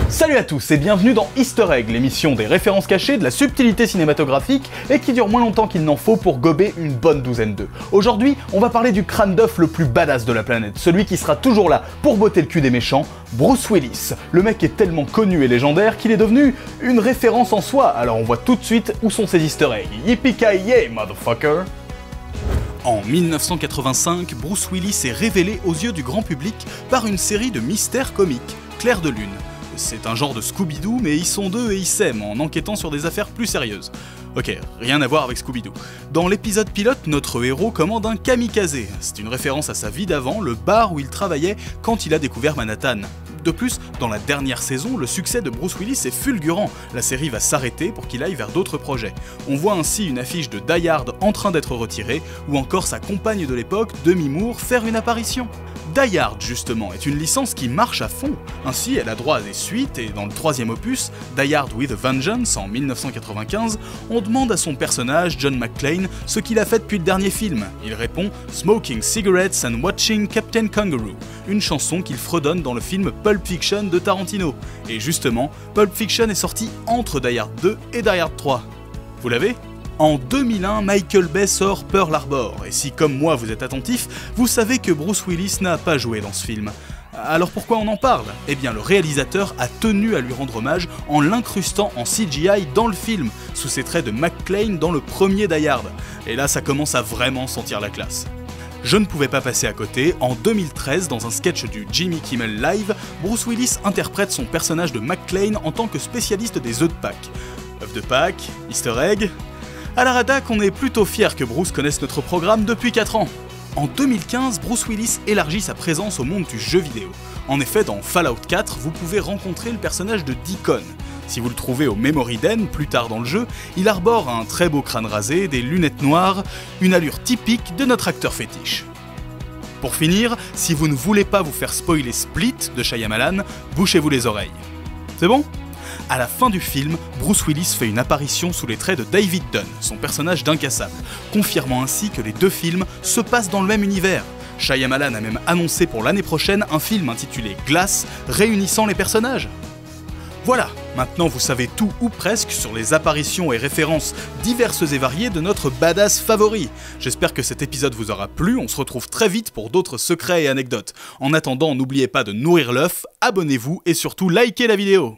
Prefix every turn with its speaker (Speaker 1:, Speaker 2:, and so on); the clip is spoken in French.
Speaker 1: Salut à tous et bienvenue dans Easter Egg, l'émission des références cachées, de la subtilité cinématographique et qui dure moins longtemps qu'il n'en faut pour gober une bonne douzaine d'œufs. Aujourd'hui, on va parler du crâne d'œuf le plus badass de la planète, celui qui sera toujours là pour botter le cul des méchants, Bruce Willis. Le mec est tellement connu et légendaire qu'il est devenu une référence en soi, alors on voit tout de suite où sont ces Easter Eggs. Yippee-ki-yay, motherfucker! En 1985, Bruce Willis est révélé aux yeux du grand public par une série de mystères comiques, Clair de Lune. C'est un genre de Scooby-Doo, mais ils sont deux et ils s'aiment en enquêtant sur des affaires plus sérieuses. Ok, rien à voir avec Scooby-Doo. Dans l'épisode pilote, notre héros commande un kamikaze. C'est une référence à sa vie d'avant, le bar où il travaillait quand il a découvert Manhattan. De plus, dans la dernière saison, le succès de Bruce Willis est fulgurant. La série va s'arrêter pour qu'il aille vers d'autres projets. On voit ainsi une affiche de Die Hard en train d'être retirée, ou encore sa compagne de l'époque, Demi Moore, faire une apparition. Die Hard, justement, est une licence qui marche à fond. Ainsi, elle a droit à des suites, et dans le troisième opus, Die Hard with a Vengeance, en 1995, on demande à son personnage, John McClane, ce qu'il a fait depuis le dernier film. Il répond « Smoking cigarettes and watching Captain Kangaroo », une chanson qu'il fredonne dans le film Pulp Fiction de Tarantino. Et justement, Pulp Fiction est sorti entre Die Hard 2 et Die Hard 3. Vous l'avez ? En 2001, Michael Bay sort Pearl Harbor, et si comme moi vous êtes attentif, vous savez que Bruce Willis n'a pas joué dans ce film. Alors pourquoi on en parle ? Eh bien le réalisateur a tenu à lui rendre hommage en l'incrustant en CGI dans le film, sous ses traits de McClane dans le premier Die Hard. Et là ça commence à vraiment sentir la classe. Je ne pouvais pas passer à côté, en 2013, dans un sketch du Jimmy Kimmel Live, Bruce Willis interprète son personnage de McClane en tant que spécialiste des œufs de Pâques. œufs de Pâques, Easter egg... À la rédac, on est plutôt fiers que Bruce connaisse notre programme depuis 4 ans. En 2015, Bruce Willis élargit sa présence au monde du jeu vidéo. En effet, dans Fallout 4, vous pouvez rencontrer le personnage de Deacon. Si vous le trouvez au Memory Den, plus tard dans le jeu, il arbore un très beau crâne rasé, des lunettes noires, une allure typique de notre acteur fétiche. Pour finir, si vous ne voulez pas vous faire spoiler Split de Shyamalan, bouchez-vous les oreilles. C'est bon ? À la fin du film, Bruce Willis fait une apparition sous les traits de David Dunn, son personnage d'incassable, confirmant ainsi que les deux films se passent dans le même univers. Shyamalan a même annoncé pour l'année prochaine un film intitulé Glass, réunissant les personnages. Voilà, maintenant vous savez tout ou presque sur les apparitions et références diverses et variées de notre badass favori. J'espère que cet épisode vous aura plu, on se retrouve très vite pour d'autres secrets et anecdotes. En attendant, n'oubliez pas de nourrir l'œuf, abonnez-vous et surtout likez la vidéo.